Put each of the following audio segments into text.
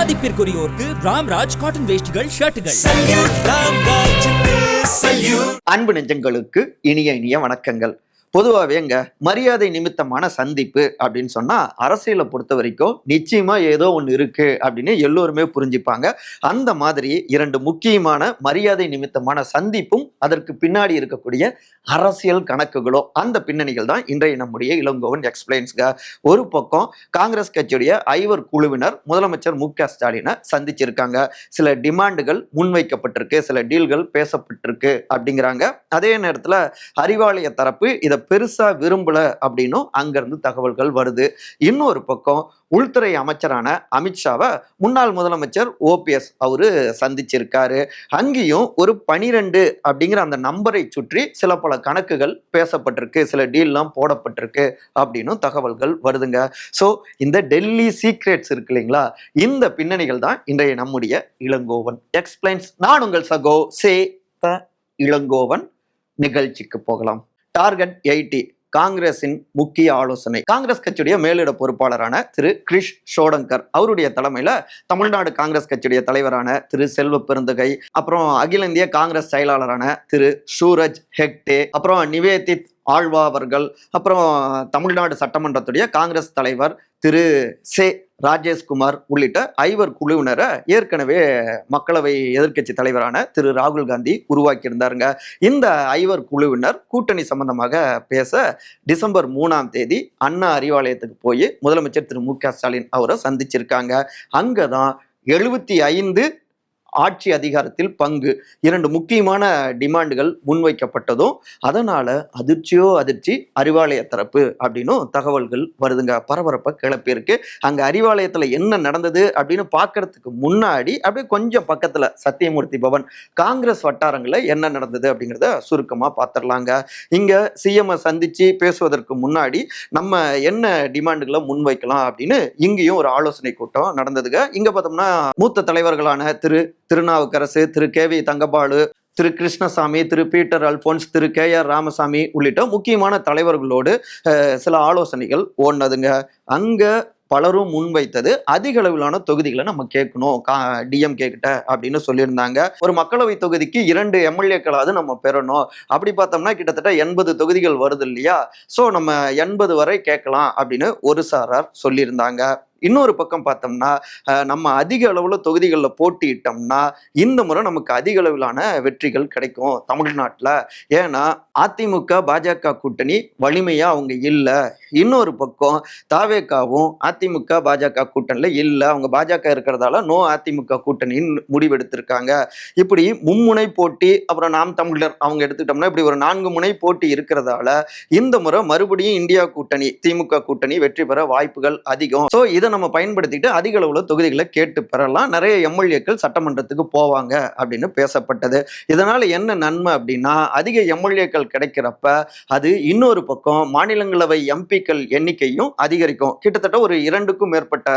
மதிப்பிற்குரியோருக்கு Ramraj cotton வேஷ்டிகள், ஷர்ட்டுகள். அன்பு நெஞ்சங்களுக்கு இனிய இனிய வணக்கங்கள். பொதுவாகவே மரியாதை நிமித்தமான சந்திப்பு அப்படின்னு சொன்னா அரசியலை பொறுத்த வரைக்கும் நிச்சயமா ஏதோ ஒன்று இருக்கு அப்படின்னு எல்லோருமே புரிஞ்சுப்பாங்க. அந்த மாதிரி இரண்டு முக்கியமான மரியாதை நிமித்தமான சந்திப்பும் அதற்கு பின்னாடி இருக்கக்கூடிய அரசியல் கணக்குகளோ அந்த பின்னணிகள் தான் இன்றைய நம்முடைய இளங்கோவன் எக்ஸ்பிளைன்ஸ்க. ஒரு பக்கம் காங்கிரஸ் கட்சியுடைய ஐவர் குழுவினர் முதலமைச்சர் மு.க.ஸ்டாலினை சந்திச்சிருக்காங்க. சில டிமாண்டுகள் முன்வைக்கப்பட்டிருக்கு, சில டீல்கள் பேசப்பட்டிருக்கு அப்படிங்கிறாங்க. அதே நேரத்தில் அறிவாலய தரப்பு இதை பெருசா விரும்பல அப்படின்னும் அங்கிருந்து தகவல்கள் வருது. இன்னொரு பக்கம் உள்துறை அமைச்சரான அமித்ஷாவை முன்னாள் முதலமைச்சர் ஓபிஎஸ் அவரு சந்திச்சிருக்காரு. அங்கேயும் ஒரு 12 அப்படிங்கிற அந்த நம்பரை சுற்றி சில பல கணக்குகள் பேசப்பட்டிருக்கு, சில டீல்லாம் போடப்பட்டிருக்கு அப்படின்னும் தகவல்கள் வருதுங்க. ஸோ இந்த டெல்லி சீக்ரெட்ஸ் இருக்கு இல்லைங்களா, இந்த பின்னணிகள் தான் இன்றைய நம்முடைய இளங்கோவன் எக்ஸ்பிளைன்ஸ். நான் உங்கள் சகோ சே இளங்கோவன். நிகழ்ச்சிக்கு போகலாம். டார்கெட் 80 காங்கிரசின் முக்கிய ஆலோசனை. காங்கிரஸ் கட்சியுடைய மேலிட பொறுப்பாளரான திரு கிரிஷ் ஷோடங்கர் அவருடைய தலைமையில தமிழ்நாடு காங்கிரஸ் கட்சியுடைய தலைவரான திரு செல்வ பெருந்தகை, அப்புறம் அகில இந்திய காங்கிரஸ் செயலாளரான திரு சூரஜ் ஹெக்டே, அப்புறம் நிவேதித் ஆழ்வா அவர்கள், அப்புறம் தமிழ்நாடு சட்டமன்றத்துடைய காங்கிரஸ் தலைவர் திரு சே ராஜேஷ்குமார் உள்ளிட்ட ஐவர் குழுவினரை ஏற்கனவே மக்களவை எதிர்க்கட்சி தலைவரான திரு ராகுல் காந்தி உருவாக்கியிருந்தாருங்க. இந்த ஐவர் குழுவினர் கூட்டணி சம்பந்தமாக பேச டிசம்பர் 3ஆம் தேதி அண்ணா அறிவாலயத்துக்கு போய் முதலமைச்சர் திரு மு.க.ஸ்டாலின் அவரை சந்திச்சிருக்காங்க. அங்கதான் 75 ஆட்சி அதிகாரத்தில் பங்கு, 2 முக்கியமான டிமாண்டுகள் முன்வைக்கப்பட்டதும் அதனால அதிர்ச்சியோ அதிர்ச்சி அறிவாலய தரப்பு அப்படின்னும் தகவல்கள் வருதுங்க. பரபரப்பை கிளப்பியிருக்கு. அங்க அறிவாலயத்துல என்ன நடந்தது அப்படின்னு பாக்குறதுக்கு முன்னாடி அப்படியே கொஞ்சம் பக்கத்துல சத்தியமூர்த்தி பவன் காங்கிரஸ் வட்டாரங்கள்ல என்ன நடந்தது அப்படிங்கிறத சுருக்கமா பார்த்துடலாங்க. இங்க சிஎம் சந்திச்சு பேசுவதற்கு முன்னாடி நம்ம என்ன டிமாண்டுகளை முன்வைக்கலாம் அப்படின்னு இங்கேயும் ஒரு ஆலோசனை கூட்டம் நடந்ததுங்க. இங்க பார்த்தோம்னா மூத்த தலைவர்களான திருநாவுக்கரசு, திரு கே.வி. தங்கபாலு, திரு கிருஷ்ணசாமி, திரு பீட்டர் அல்போன்ஸ், திரு கே.ஆர். ராமசாமி உள்ளிட்ட முக்கியமான தலைவர்களோடு சில ஆலோசனைகள் ஓடுனதுங்க. அங்க பலரும் முன்வைத்தது அதிக அளவிலான தொகுதிகளை நம்ம கேட்கணும் டிஎம்கே கிட்ட அப்படின்னு சொல்லியிருந்தாங்க. ஒரு மக்களவை தொகுதிக்கு 2 எம்எல்ஏக்களாவது நம்ம பெறணும். அப்படி பார்த்தோம்னா கிட்டத்தட்ட 80 தொகுதிகள் வருது இல்லையா. ஸோ நம்ம 80 வரை கேட்கலாம் அப்படின்னு ஒரு சாரார் சொல்லியிருந்தாங்க. இன்னொரு பக்கம் பார்த்தோம்னா நம்ம அதிக அளவுல தொகுதிகளில் போட்டியிட்டோம்னா இந்த முறை நமக்கு அதிக அளவிலான வெற்றிகள் கிடைக்கும் தமிழ்நாட்டில். ஏன்னா அதிமுக பாஜக கூட்டணி வலிமையா அவங்க இல்லை. இன்னொரு பக்கம் தாவேகாவும் அதிமுக பாஜக கூட்டணியில் இல்லை, அவங்க பாஜக இருக்கிறதால நோ அதிமுக கூட்டணின்னு முடிவெடுத்திருக்காங்க. இப்படி மும்முனை போட்டி, அப்புறம் நாம் தமிழர் அவங்க எடுத்துக்கிட்டோம்னா இப்படி ஒரு 4 முனை போட்டி இருக்கிறதால இந்த முறை மறுபடியும் இந்தியா கூட்டணி திமுக கூட்டணி வெற்றி பெற வாய்ப்புகள் அதிகம். ஸோ இதை நம்ம பயன்படுத்திட்டு அதிக அளவுல தொகுதிகளை கேட்டு பெறலாம், நிறைய எம்எல்ஏக்கள் சட்டமன்றத்துக்கு போவாங்க அப்படின்னு பேசப்பட்டது. இதனால என்ன நன்மை அப்படின்னா அதிக எம்எல்ஏக்கள் கிடைக்கிறப்ப அது இன்னொரு பக்கம் மாநிலங்களவை எம்பிக்கள் எண்ணிக்கையும் அதிகரிக்கும். கிட்டத்தட்ட ஒரு 2க்கும் மேற்பட்ட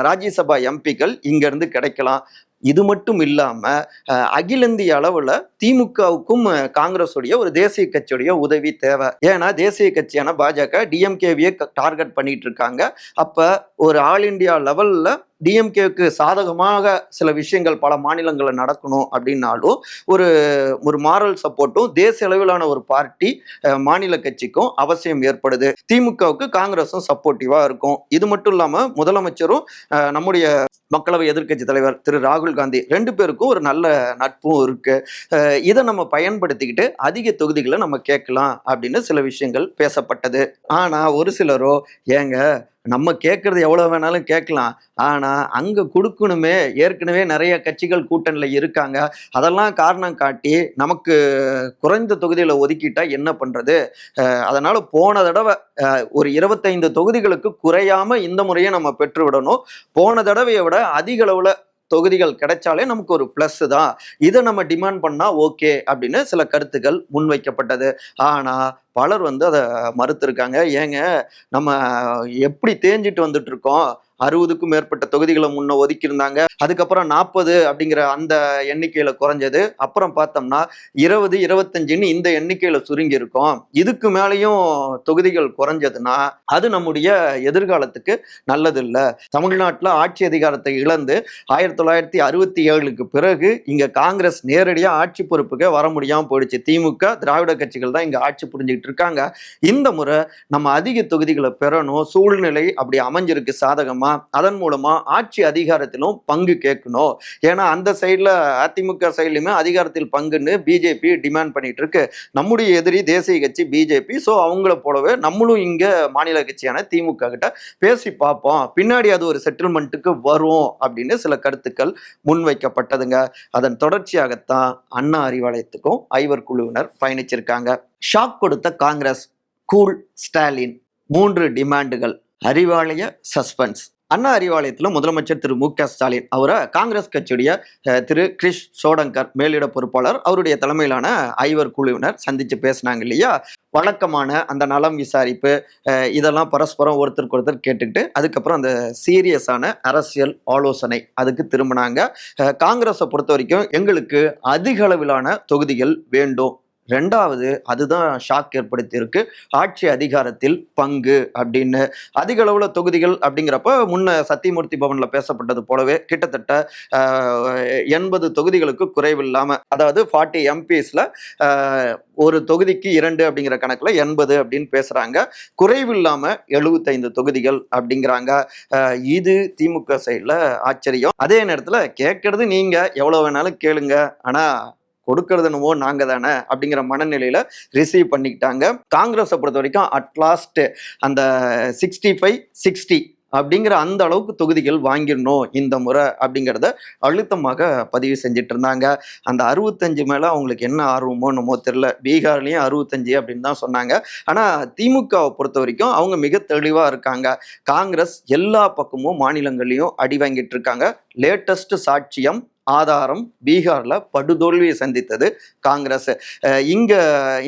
ராஜ்யசபா எம்பிக்கள் இங்க இருந்து கிடைக்கலாம். இது மட்டும் இல்லாம அகில இந்திய அளவுல திமுகவுக்கும் காங்கிரஸுடைய ஒரு தேசிய கட்சியுடைய உதவி தேவை. ஏன்னா தேசிய கட்சியான பாஜக டிஎம்கேவியை டார்கெட் பண்ணிட்டு இருக்காங்க. அப்ப ஒரு ஆல் இண்டியா லெவல்ல டிஎம்கேவுக்கு சாதகமாக சில விஷயங்கள் பல மாநிலங்களில் நடக்கணும் அப்படின்னாலும் ஒரு மாரல் சப்போர்ட்டும் தேசிய அளவிலான ஒரு பார்ட்டி மாநில கட்சிக்கும் அவசியம் ஏற்படுது. திமுகவுக்கு காங்கிரஸும் சப்போர்ட்டிவா இருக்கும். இது மட்டும் இல்லாம முதலமைச்சரும் நம்முடைய மக்களவை எதிர்க்கட்சி தலைவர் திரு ராகுல் காந்தி 2 பேருக்கும் ஒரு நல்ல நட்பும் இருக்கு. இதை நம்ம பயன்படுத்திக்கிட்டு அதிக தொகுதிகளை நம்ம கேட்கலாம் அப்படின்னு சில விஷயங்கள் பேசப்பட்டது. ஆனா ஒரு சிலரோ ஏங்க நம்ம கேட்கறது எவ்வளவு வேணாலும் கேட்கலாம், ஆனா அங்க கொடுக்கணுமே, ஏற்கனவே நிறைய கட்சிகள் கூட்டணியில இருக்காங்க, அதெல்லாம் காரணம் காட்டி நமக்கு குறைந்த தொகுதியில ஒதுக்கிட்டா என்ன பண்றது, அதனால போன தடவை ஒரு 25 தொகுதிகளுக்கு குறையாம இந்த முறையை நம்ம பெற்று விடணும், போன தடவையை விட அதிக அளவுல தொகுதிகள் கிடைச்சாலே நமக்கு ஒரு பிளஸ் தான், இதை நம்ம டிமாண்ட் பண்ணா ஓகே அப்படின்னு சில கருத்துக்கள் முன்வைக்கப்பட்டது. ஆனா பலர் அதை மறுத்திருக்காங்க. ஏங்க நம்ம எப்படி தேஞ்சிட்டு வந்துட்டு இருக்கோம், 60க்கும் மேற்பட்ட தொகுதிகளை முன்ன ஒதுக்கி இருந்தாங்க. அதுக்கப்புறம் 40 அப்படிங்கிற அந்த எண்ணிக்கையில குறைஞ்சது. அப்புறம் பார்த்தோம்னா 20, 25ன்னு இந்த எண்ணிக்கையில சுருங்கி இருக்கும். இதுக்கு மேலேயும் தொகுதிகள் குறைஞ்சதுன்னா அது நம்முடைய எதிர்காலத்துக்கு நல்லது இல்ல. தமிழ்நாட்டுல ஆட்சி அதிகாரத்தை இழந்து 1967க்கு பிறகு இங்க காங்கிரஸ் நேரடியா ஆட்சி பொறுப்புக்கு வர முடியாம போயிடுச்சு. திமுக, திராவிட கட்சிகள் தான் இங்க ஆட்சி புரிஞ்சுக்கிட்டு இருக்காங்க. இந்த முறை நம்ம அதிக தொகுதிகளை பெறணும், சூழ்நிலை அப்படி அமைஞ்சிருக்கு சாதகமா. அதன் மூலமா ஆட்சி அதிகாரத்திலும் பங்கு கேட்கணும். ஏன்னா அந்த சைட்ல அதிமுக சைட்லயுமே அதிகாரத்தில் பங்குன்னு பிஜேபி டிமாண்ட் பண்ணிட்டு இருக்கு. நம்முடைய எதிரி தேசிய கட்சி பிஜேபி. ஸோ அவங்கள போலவே நம்மளும் இங்க மாநில கட்சியான திமுக கிட்ட பேசி பார்ப்போம், பின்னாடி அது ஒரு செட்டில்மெண்ட்டுக்கு வரும் அப்படின்னு சில கருத்துக்கள் முன்வைக்கப்பட்டதுங்க. அதன் தொடர்ச்சியாகத்தான் அண்ணா அறிவாலயத்துக்கும் ஐவர் குழுவினர் பயணிச்சிருக்காங்க. ஷாக் கொடுத்த காங்கிரஸ், கூல் ஸ்டாலின், 3 டிமாண்டுகள், அறிவாலய சஸ்பென்ஸ். அண்ணா அறிவாலயத்துல முதலமைச்சர் திரு மு.க. ஸ்டாலின் அவரை காங்கிரஸ் கட்சியுடைய திரு கிரிஷ் சோடங்கர் மேலிட பொறுப்பாளர் அவருடைய தலைமையிலான ஐவர் குழுவினர் சந்திச்சு பேசினாங்க இல்லையா. வழக்கமான அந்த நலம் விசாரிப்பு இதெல்லாம் பரஸ்பரம் ஒருத்தருக்கு ஒருத்தர் கேட்டுக்கிட்டு அதுக்கப்புறம் அந்த சீரியஸான அரசியல் ஆலோசனை அதுக்கு திரும்பினாங்க. காங்கிரஸை பொறுத்த வரைக்கும் எங்களுக்கு அதிக அளவிலான தொகுதிகள் வேண்டும். 2வது அதுதான் ஷாக் ஏற்படுத்தி இருக்கு, ஆட்சி அதிகாரத்தில் பங்கு அப்படின்னு. அதிக அளவுல தொகுதிகள் அப்படிங்கிறப்ப முன்ன சத்தியமூர்த்தி பவன்ல பேசப்பட்டது போலவே கிட்டத்தட்ட 80 தொகுதிகளுக்கு குறைவில்லாம, அதாவது 40 எம்பிஸ்ல ஒரு தொகுதிக்கு 2 அப்படிங்கிற கணக்குல 80 அப்படின்னு பேசுறாங்க. குறைவில்லாம 75 தொகுதிகள் அப்படிங்கிறாங்க. இது திமுக சைட்ல ஆச்சரியம். அதே நேரத்துல கேட்கறது நீங்க எவ்வளவு வேணாலும் கேளுங்க, ஆனா கொடுக்கறது என்னவோ நாங்க தானே அப்படிங்கிற மனநிலையில ரிசீவ் பண்ணிக்கிட்டாங்க. காங்கிரஸை பொறுத்த வரைக்கும் அட்லாஸ்ட் அந்த 65-60 அப்படிங்கிற அந்த அளவுக்கு தொகுதிகள் வாங்கிடணும் இந்த முறை அப்படிங்கிறத அழுத்தமாக பதிவு செஞ்சுட்டு இருந்தாங்க. அந்த 65 மேல அவங்களுக்கு என்ன ஆர்வமோ என்னமோ தெரியல. பீகார்லயும் 65 அப்படின்னு தான் சொன்னாங்க. ஆனா திமுகவை பொறுத்த வரைக்கும் அவங்க மிக தெளிவா இருக்காங்க. காங்கிரஸ் எல்லா பக்கமும் மாநிலங்களையும் அடி வாங்கிட்டு இருக்காங்க. லேட்டஸ்ட் சாட்சியம் ஆதாரம், பீகார்ல படுதோல்வியை சந்தித்தது காங்கிரஸ். இங்க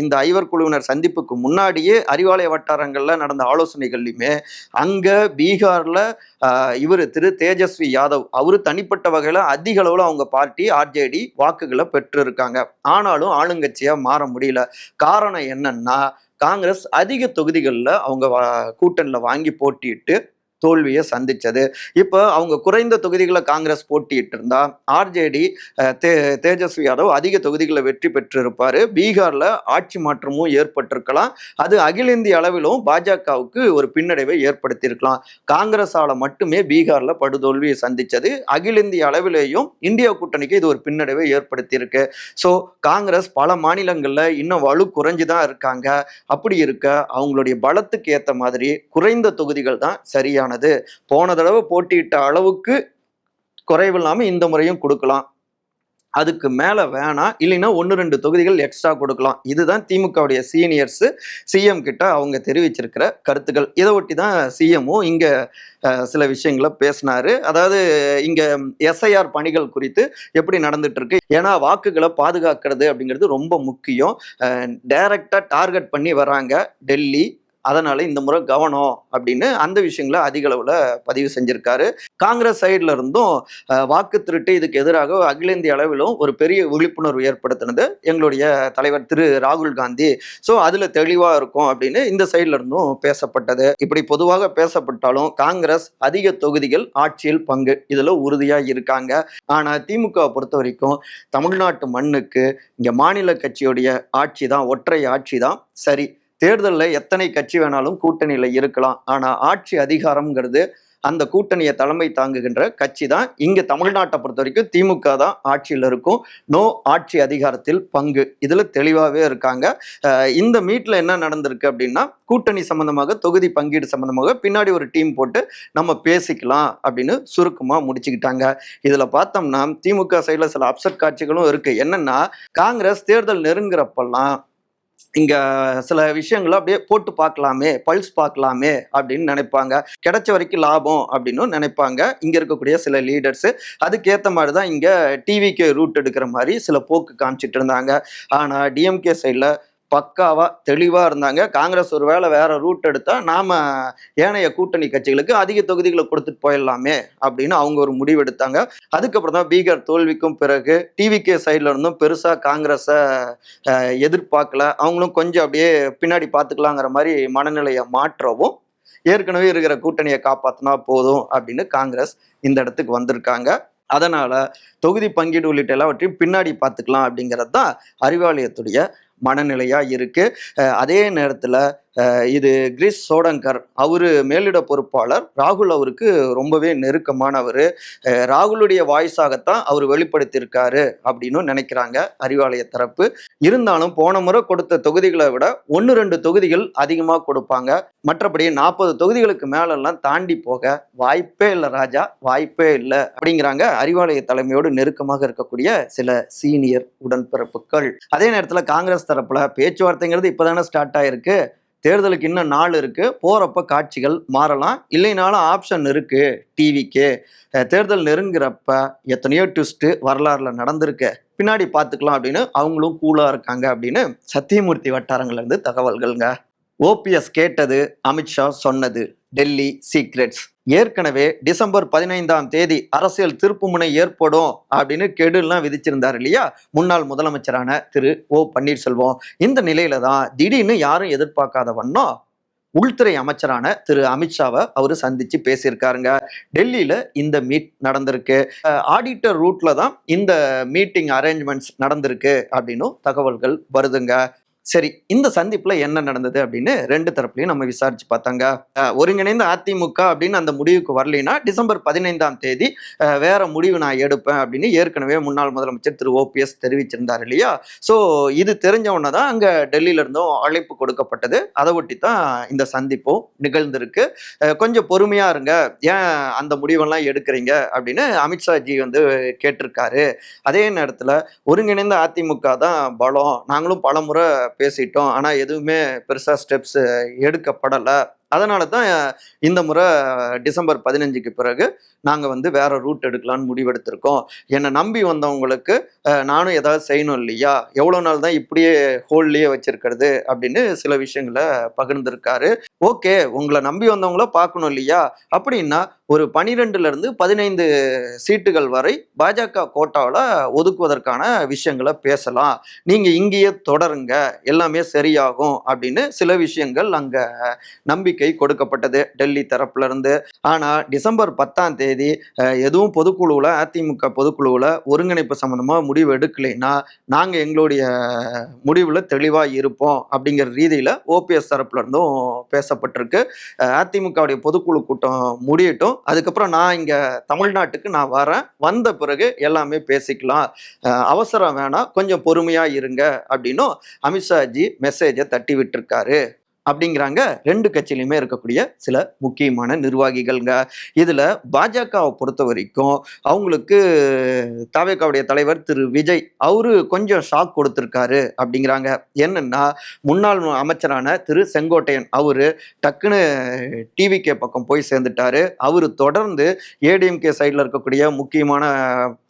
இந்த ஐவர் குழுவினர் சந்திப்புக்கு முன்னாடியே அறிவாலய வட்டாரங்கள்ல நடந்த ஆலோசனைகள்லையுமே அங்க பீகார்ல இவர் திரு தேஜஸ்வி யாதவ் அவரு தனிப்பட்ட வகையில அதிக அளவுல அவங்க பார்ட்டி ஆர்ஜேடி வாக்குகளை பெற்று இருக்காங்க. ஆனாலும் ஆளுங்கட்சியா மாற முடியல. காரணம் என்னன்னா காங்கிரஸ் அதிக தொகுதிகளில் அவங்க கூட்டணியில் வாங்கி போட்டியிட்டு தோல்வியை சந்திச்சது. இப்போ அவங்க குறைந்த தொகுதிகளை காங்கிரஸ் போட்டிட்டு இருந்தா ஆர்ஜேடி தேஜஸ்வி யாதவ் அதிக தொகுதிகளை வெற்றி பெற்று இருப்பாரு. பீகார்ல ஆட்சி மாற்றமும் ஏற்பட்டிருக்கலாம். அது அகில இந்திய அளவிலும் பாஜகவுக்கு ஒரு பின்னடைவை ஏற்படுத்தி இருக்கலாம். காங்கிரஸால மட்டுமே பீகார்ல படுதோல்வியை சந்திச்சது. அகில இந்திய அளவிலேயும் இந்தியா கூட்டணிக்கு இது ஒரு பின்னடைவை ஏற்படுத்தி இருக்கு. ஸோ காங்கிரஸ் பல மாநிலங்கள்ல இன்னும் வலு குறைஞ்சுதான் இருக்காங்க. அப்படி இருக்க அவங்களுடைய பலத்துக்கு ஏற்ற மாதிரி குறைந்த தொகுதிகள் தான் சரியான. போன தடவை போட்டியிட்ட அளவுக்கு குறைவில்லாம இந்த முறையும் கொடுக்கலாம். அதுக்கு மேல வேணாம், இல்லைன்னா 1-2 தொகுதிகள் எக்ஸ்ட்ரா கொடுக்கலாம். இதுதான் திமுகவுடைய சீனியர்ஸ் சிஎம் கிட்ட அவங்க தெரிவிச்சிருக்கிற கருத்துக்கள். இதை ஒட்டி தான் சிஎம்மும் இங்க சில விஷயங்களை பேசினாரு. அதாவது இங்க எஸ்ஐஆர் பணிகள் குறித்து எப்படி நடந்துட்டு இருக்கு, ஏன்னா வாக்குகளை பாதுகாக்கிறது அப்படிங்கிறது ரொம்ப முக்கியம். டைரக்டா டார்கெட் பண்ணி வராங்க டெல்லி, அதனால இந்த முறை கவனம் அப்படின்னு அந்த விஷயங்களை அதிக அளவுல பதிவு செஞ்சிருக்காரு. காங்கிரஸ் சைட்ல இருந்தும் வாக்கு திருட்டு இதுக்கு எதிராக அகில இந்திய அளவிலும் ஒரு பெரிய விழிப்புணர்வு ஏற்படுத்தினது எங்களுடைய தலைவர் திரு ராகுல் காந்தி. ஸோ அதுல தெளிவா இருக்கும் அப்படின்னு இந்த சைட்ல இருந்தும் பேசப்பட்டது. இப்படி பொதுவாக பேசப்பட்டாலும் காங்கிரஸ் அதிக தொகுதிகள் ஆட்சியில் பங்கு இதுல உறுதியா இருக்காங்க. ஆனா திமுக பொறுத்த வரைக்கும் தமிழ்நாட்டு மண்ணுக்கு இங்க மாநில கட்சியுடைய ஆட்சி தான், ஒற்றை ஆட்சி தான் சரி. தேர்தலில் எத்தனை கட்சி வேணாலும் கூட்டணியில இருக்கலாம். ஆனா ஆட்சி அதிகாரம்ங்கிறது அந்த கூட்டணியை தலைமை தாங்குகின்ற கட்சி தான். இங்க தமிழ்நாட்டை பொறுத்த வரைக்கும் திமுக தான் ஆட்சியில் இருக்கும். நோ ஆட்சி அதிகாரத்தில் பங்கு, இதுல தெளிவாகவே இருக்காங்க. இந்த மீட்ல என்ன நடந்திருக்கு அப்படின்னா கூட்டணி சம்பந்தமாக, தொகுதி பங்கீடு சம்பந்தமாக பின்னாடி ஒரு டீம் போட்டு நம்ம பேசிக்கலாம் அப்படின்னு சுருக்கமா முடிச்சுக்கிட்டாங்க. இதுல பார்த்தோம்னா திமுக சைட்ல சில அப்செட் காட்சிகளும் இருக்கு. என்னன்னா காங்கிரஸ் தேர்தல் நெருங்குறப்பெல்லாம் இங்க சில விஷயங்களை அப்படியே போட்டு பார்க்கலாமே, பல்ஸ் பார்க்கலாமே அப்படின்னு நினைப்பாங்க. கிடைச்ச வரைக்கும் லாபம் அப்படின்னு நினைப்பாங்க இங்க இருக்கக்கூடிய சில லீடர்ஸ். அதுக்கேற்ற மாதிரி தான் இங்க டிவிகே ரூட் எடுக்கிற மாதிரி சில போக்கு காமிச்சிட்டு இருந்தாங்க. ஆனா டிஎம்கே சைட்ல பக்காவா தெளிவா இருந்தாங்க. காங்கிரஸ் ஒருவேளை வேற ரூட் எடுத்தா நாம ஏனைய கூட்டணி கட்சிகளுக்கு அதிக தொகுதிகளை கொடுத்துட்டு போயிடலாமே அப்படின்னு அவங்க ஒரு முடிவு எடுத்தாங்க. அதுக்கப்புறம் தான் பீகார் தோல்விக்கும் பிறகு டிவிகே சைட்ல இருந்தும் பெருசா காங்கிரஸ எதிர்பார்க்கல. அவங்களும் கொஞ்சம் அப்படியே பின்னாடி பார்த்துக்கலாங்கிற மாதிரி மனநிலையை மாற்றவும் ஏற்கனவே இருக்கிற கூட்டணியை காப்பாத்தினா போதும் அப்படின்னு காங்கிரஸ் இந்த இடத்துக்கு வந்திருக்காங்க. அதனால தொகுதி பங்கீடு உள்ளிட்ட எல்லாவற்றையும் பின்னாடி பார்த்துக்கலாம் அப்படிங்கிறது தான் அறிவாலயத்துடைய மனநிலையா இருக்கு. அதே நேரத்துல இது கிரீஷ் சோடங்கர் அவரு மேலிட பொறுப்பாளர், ராகுல் அவருக்கு ரொம்பவே நெருக்கமானவர். ராகுலுடைய வாய்ஸாகத்தான் அவர் வெளிப்படுத்தியிருக்காரு அப்படின்னு நினைக்கிறாங்க அறிவாலய தரப்பு. இருந்தாலும் போன முறை கொடுத்த தொகுதிகளை விட 1-2 தொகுதிகள் அதிகமா கொடுப்பாங்க. மற்றபடி 40 தொகுதிகளுக்கு மேலெல்லாம் தாண்டி போக வாய்ப்பே இல்லை ராஜா, வாய்ப்பே இல்லை அப்படிங்கிறாங்க அறிவாலய தலைமையோடு நெருக்கமாக இருக்கக்கூடிய சில சீனியர் உடன்பிறப்புகள். அதே நேரத்துல காங்கிரஸ் தரப்புல பேச்சுவார்த்தைங்கிறது இப்பதானே ஸ்டார்ட் ஆயிருக்கு. தேர்தலுக்கு இன்னும் நாள் இருக்கு. போறப்ப காட்சிகள் மாறலாம், இல்லைனாலும் ஆப்ஷன் இருக்கு. டிவிக்கு தேர்தல் நெருங்குறப்ப எத்தனையோ ட்விஸ்ட் வரலாறுல நடந்திருக்கு, பின்னாடி பார்த்துக்கலாம் அப்படின்னு அவங்களும் கூலா இருக்காங்க அப்படின்னு சத்தியமூர்த்தி வட்டாரங்கள்ல இருந்து தகவல்கள்ங்க. ஓபிஎஸ் கேட்டது, அமித்ஷா சொன்னது, டெல்லி சீக்ரெட்ஸ். ஏற்கனவே டிசம்பர் 15ஆம் தேதி அரசியல் திருப்புமுனை ஏற்படும் அப்படின்னு கெடுலாம் விதிச்சிருந்தார் இல்லையா முன்னாள் முதலமைச்சரான திரு ஓ பன்னீர்செல்வம். இந்த நிலையில தான் திடீர்னு யாரும் எதிர்பார்க்காத வண்ணம் உள்துறை அமைச்சரான திரு அமித்ஷாவை அவரு சந்திச்சு பேசியிருக்காருங்க. டெல்லியில இந்த மீட் நடந்திருக்கு. ஆடிட்டர் ரூட்ல தான் இந்த மீட்டிங் அரேஞ்ச்மெண்ட்ஸ் நடந்திருக்கு அப்படின்னும் தகவல்கள் வருதுங்க. சரி, இந்த சந்திப்புல என்ன நடந்தது அப்படின்னு 2 தரப்புலையும் நம்ம விசாரிச்சு பார்த்தாங்க. ஒருங்கிணைந்த அதிமுக அப்படின்னு அந்த முடிவுக்கு வரலைன்னா டிசம்பர் 15ஆம் தேதி வேற முடிவு நான் எடுப்பேன் அப்படின்னு ஏற்கனவே முன்னாள் முதலமைச்சர் திரு ஓபிஎஸ் தெரிவிச்சிருந்தார் இல்லையா. ஸோ இது தெரிஞ்சவொன்னே தான் அங்க டெல்லியில இருந்தும் அழைப்பு கொடுக்கப்பட்டது. அதை ஒட்டி தான் இந்த சந்திப்பும் நிகழ்ந்திருக்கு. கொஞ்சம் பொறுமையா இருங்க, ஏன் அந்த முடிவெல்லாம் எடுக்கிறீங்க அப்படின்னு அமித்ஷாஜி கேட்டிருக்காரு. அதே நேரத்துல ஒருங்கிணைந்த அதிமுக தான் பலம், நாங்களும் பலமுறை பேசிட்டோம், ஆனா எதுவுமே பெருசா ஸ்டெப்ஸ் எடுக்கப்படலை. அதனால தான் இந்த முறை டிசம்பர் 15க்கு பிறகு நாங்கள் வேற ரூட் எடுக்கலான்னு முடிவெடுத்திருக்கோம். என்னை நம்பி வந்தவங்களுக்கு நானும் ஏதாவது செய்யணும் இல்லையா, எவ்வளோ நாள் தான் இப்படியே ஹோல்லையே வச்சிருக்கிறது அப்படின்னு சில விஷயங்களை பகிர்ந்திருக்காரு. ஓகே, உங்களை நம்பி வந்தவங்கள பார்க்கணும் இல்லையா, அப்படின்னா ஒரு 12லேருந்து 15 சீட்டுகள் வரை பாஜக கோட்டாவில் ஒதுக்குவதற்கான விஷயங்களை பேசலாம், நீங்கள் இங்கேயே தொடருங்க, எல்லாமே சரியாகும் அப்படின்னு சில விஷயங்கள் அங்கே நம்பிக்கை கொடுக்கப்பட்டது டெல்லி தரப்புல இருந்து. ஆனா டிசம்பர் 10ஆம் தேதி எதுவும் பொதுக்குழுவுல, அதிமுக பொதுக்குழுவுல ஒருங்கிணைப்பு சம்பந்தமா முடிவு எடுக்கலைன்னா நாங்க எங்களுடைய முடிவுல தெளிவா இருப்போம் அப்படிங்கிற ரீதியில ஓபிஎஸ் தரப்புல இருந்தும் பேசப்பட்டிருக்கு. அதிமுகவுடைய பொதுக்குழு கூட்டம் முடியட்டும், அதுக்கப்புறம் நான் இங்க தமிழ்நாட்டுக்கு நான் வரேன், வந்த பிறகு எல்லாமே பேசிக்கலாம், அவசரம் வேணாம், கொஞ்சம் பொறுமையா இருங்க அப்படின்னும் அமித்ஷாஜி மெசேஜை தட்டி விட்டுருக்காரு அப்படிங்கிறாங்க 2 கட்சியிலுமே இருக்கக்கூடிய சில முக்கியமான நிர்வாகிகள்ங்க. இதுல பாஜகவை பொறுத்த வரைக்கும் அவங்களுக்கு தவேகாவுடைய தலைவர் திரு விஜய் அவரு கொஞ்சம் ஷாக் கொடுத்திருக்காரு அப்படிங்கிறாங்க. என்னன்னா முன்னாள் அமைச்சரான திரு செங்கோட்டையன் அவரு டக்குன்னு டிவிகே பக்கம் போய் சேர்ந்துட்டாரு. அவரு தொடர்ந்து ஏடிஎம்கே சைட்ல இருக்கக்கூடிய முக்கியமான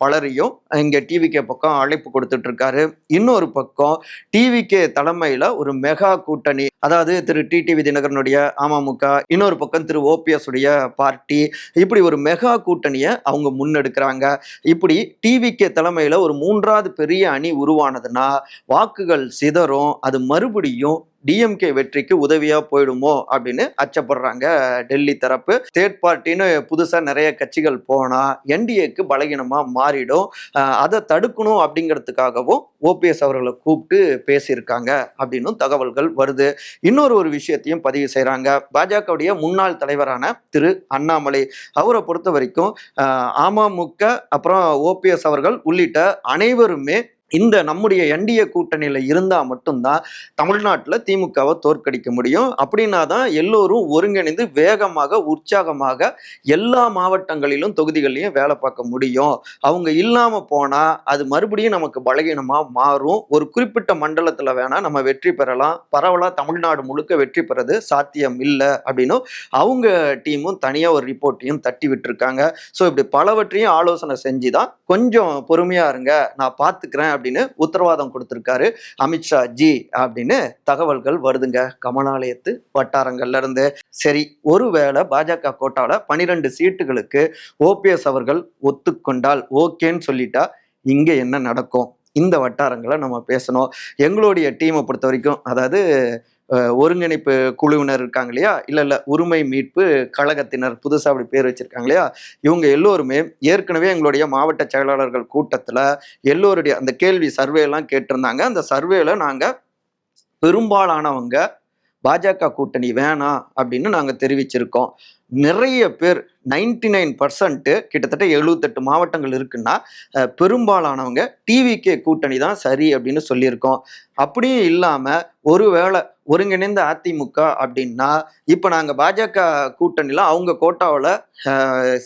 பலரையும் இங்க டிவிகே பக்கம் அழைப்பு கொடுத்துட்டு இருக்காரு. இன்னொரு பக்கம் டிவிகே தலைமையில ஒரு மெகா கூட்டணி, அதாவது திரு டிடிவி தினகரனுடைய அமமுக, இன்னொரு பக்கம் திரு ஓபிஎஸ் உடைய பார்ட்டி, இப்படி ஒரு மெகா கூட்டணியை அவங்க முன்னெடுக்கிறாங்க. இப்படி டிவிகே தலைமையில ஒரு 3வது பெரிய அணி உருவானதுன்னா வாக்குகள் சிதறும், அது மறுபடியும் டிஎம்கே வெற்றிக்கு உதவியா போயிடுமோ அப்படின்னு அச்சப்படுறாங்க டெல்லி தரப்பு. தேர்ட் பார்ட்டின்னு புதுசா நிறைய கட்சிகள் போனா என்டிஏக்கு பலகீனமா மாறிடும், அதை தடுக்கணும் அப்படிங்கிறதுக்காகவும் ஓபிஎஸ் அவர்களை கூப்பிட்டு பேசியிருக்காங்க அப்படின்னு தகவல்கள் வருது. இன்னொரு விஷயத்தையும் பதிவு செய்யறாங்க. பாஜகவுடைய முன்னாள் தலைவரான திரு அண்ணாமலை அவரை பொறுத்த வரைக்கும் அமமுக அப்புறம் ஓபிஎஸ் அவர்கள் உள்ளிட்ட அனைவருமே இந்த நம்முடைய என்டிஏ கூட்டணியில இருந்தா மட்டும்தான் தமிழ்நாட்டில் திமுகவை தோற்கடிக்க முடியும். அப்படின்னா தான் எல்லோரும் ஒருங்கிணைந்து வேகமாக உற்சாகமாக எல்லா மாவட்டங்களிலும் தொகுதிகளிலும் வேலை பார்க்க முடியும். அவங்க இல்லாம போனா அது மறுபடியும் நமக்கு பலகீனமா மாறும். ஒரு குறிப்பிட்ட மண்டலத்துல வேணா நம்ம வெற்றி பெறலாம், பரவலா தமிழ்நாடு முழுக்க வெற்றி பெறது சாத்தியம் இல்லை அப்படின்னு அவங்க டீமும் தனியா ஒரு ரிப்போர்ட்டையும் தட்டி விட்டுருக்காங்க. ஸோ இப்படி பலவற்றையும் ஆலோசனை செஞ்சுதான் கொஞ்சம் பொறுமையா இருங்க, நான் பார்த்துக்கிறேன் அப்படின்னு உத்தரவாதம் கொடுத்திருக்காரு அமித்ஷா ஜி அப்படின்னு தகவல்கள் வருதுங்க கமலாலயத்து வட்டாரங்கள்ல இருந்து. சரி, ஒருவேளை பாஜக கோட்டால 12 சீட்டுகளுக்கு ஓபிஎஸ் அவர்கள் ஒத்துக்கொண்டால் ஓகேன்னு சொல்லிட்டா இங்க என்ன நடக்கும்? இந்த வட்டாரங்களை நம்ம பேசணும். எங்களுடைய டீமை பொறுத்த வரைக்கும், அதாவது ஒருங்கிணைப்பு குழுவினர் இருக்காங்க இல்லையா, இல்ல உரிமை மீட்பு கழகத்தினர், புதுசா அப்படி பேர் வச்சிருக்காங்க இல்லையா, இவங்க எல்லோருமே ஏற்கனவே எங்களுடைய மாவட்ட செயலாளர்கள் கூட்டத்துல எல்லோருடைய அந்த கேள்வி சர்வே எல்லாம் கேட்டிருந்தாங்க. அந்த சர்வேல நாங்க பெரும்பாலானவங்க பாஜக கூட்டணி வேணாம் அப்படின்னு நாங்க தெரிவிச்சிருக்கோம். நிறைய பேர் 99% கிட்டத்தட்ட 78 மாவட்டங்கள் இருக்குன்னா பெரும்பாலானவங்க டிவிகே கூட்டணி தான் சரி அப்படின்னு சொல்லியிருக்கோம். அப்படியும் இல்லாம ஒருவேளை ஒருங்கிணைந்த அதிமுக அப்படின்னா இப்ப நாங்க பாஜக கூட்டணியில அவங்க கோட்டாவில்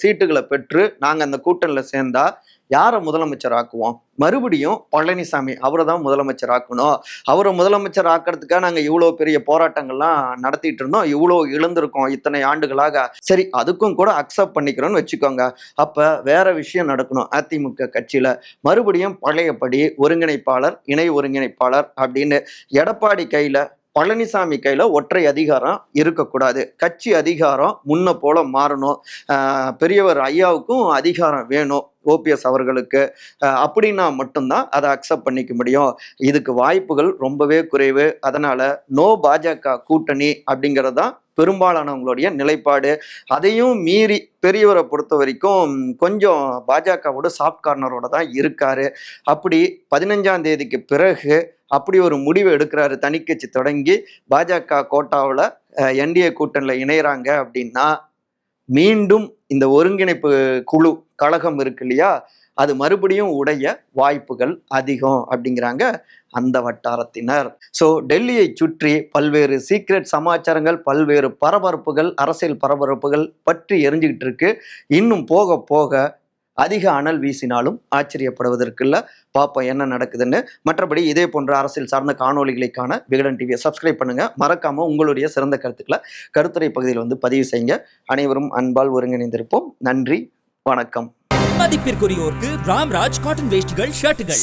சீட்டுகளை பெற்று நாங்க அந்த கூட்டணியில சேர்ந்தா யாரை முதலமைச்சர் ஆக்குவோம்? மறுபடியும் பழனிசாமி அவரை தான் முதலமைச்சர் ஆக்கணும். அவரை முதலமைச்சர் ஆக்கிறதுக்காக நாங்க இவ்வளோ பெரிய போராட்டங்கள்லாம் நடத்திட்டு இருந்தோம், இவ்வளோ இழந்திருக்கோம் இத்தனை ஆண்டுகளாக. சரி, அதுக்கும் கூட அக்செப்ட் பண்ணிக்கிறோம்னு வச்சுக்கோங்க. அப்ப வேற விஷயம் நடக்கணும் அதிமுக கட்சியில. மறுபடியும் பழையபடி ஒருங்கிணைப்பாளர், இணை ஒருங்கிணைப்பாளர் அப்படின்னு எடப்பாடி கையில, பழனிசாமி கையில ஒற்றை அதிகாரம் இருக்கக்கூடாது. கட்சி அதிகாரம் முன்ன போல மாறணும். பெரியவர் ஐயாவுக்கும் அதிகாரம் வேணும் ஓபிஎஸ் அவர்களுக்கு. அப்படின்னா மட்டும்தான் அதை அக்செப்ட் பண்ணிக்க முடியும். இதுக்கு வாய்ப்புகள் ரொம்பவே குறைவு. அதனால நோ பாஜக கூட்டணி அப்படிங்கிறது தான் பெரும்பாலானவங்களுடைய நிலைப்பாடு. அதையும் மீறி பெரியவரை பொறுத்த வரைக்கும் கொஞ்சம் பாஜகவோட சாஃப்ட் கார்னரோட தான் இருக்காரு. அப்படி 15ஆம் தேதிக்கு பிறகு அப்படி ஒரு முடிவு எடுக்கிறாரு, தனிக்கட்சி தொடங்கி பாஜக கோட்டாவில் என்டிஏ கூட்டணியில் இணையறாங்க அப்படின்னா மீண்டும் இந்த ஒருங்கிணைப்பு குழு கழகம் இருக்கு இல்லையா, அது மறுபடியும் உடைய வாய்ப்புகள் அதிகம் அப்படிங்கிறாங்க அந்த வட்டாரத்தினர். ஸோ டெல்லியை சுற்றி பல்வேறு சீக்ரெட் சமாச்சாரங்கள், பல்வேறு பரபரப்புகள், அரசியல் பரபரப்புகள் பற்றி எரிஞ்சுக்கிட்டு இருக்கு. இன்னும் போக போக அதிக அனல் வீசினாலும் ஆச்சரியப்படுவதற்குள்ள. பார்ப்போம் என்ன நடக்குதுன்னு. மற்றபடி இதே போன்ற அரசியல் சார்ந்த காணொலிகளுக்கான விகடன் டிவியை சப்ஸ்கிரைப் பண்ணுங்க. மறக்காம உங்களுடைய சிறந்த கருத்துக்களை கருத்துரை பகுதியில் பதிவு செய்யுங்க. அனைவரும் அன்பால் ஒருங்கிணைந்திருப்போம். நன்றி, வணக்கம். மதிப்பிற்குரியோருக்கு ராம்ராஜ் காட்டன் வேஷ்டிகள், ஷர்ட்டுகள்.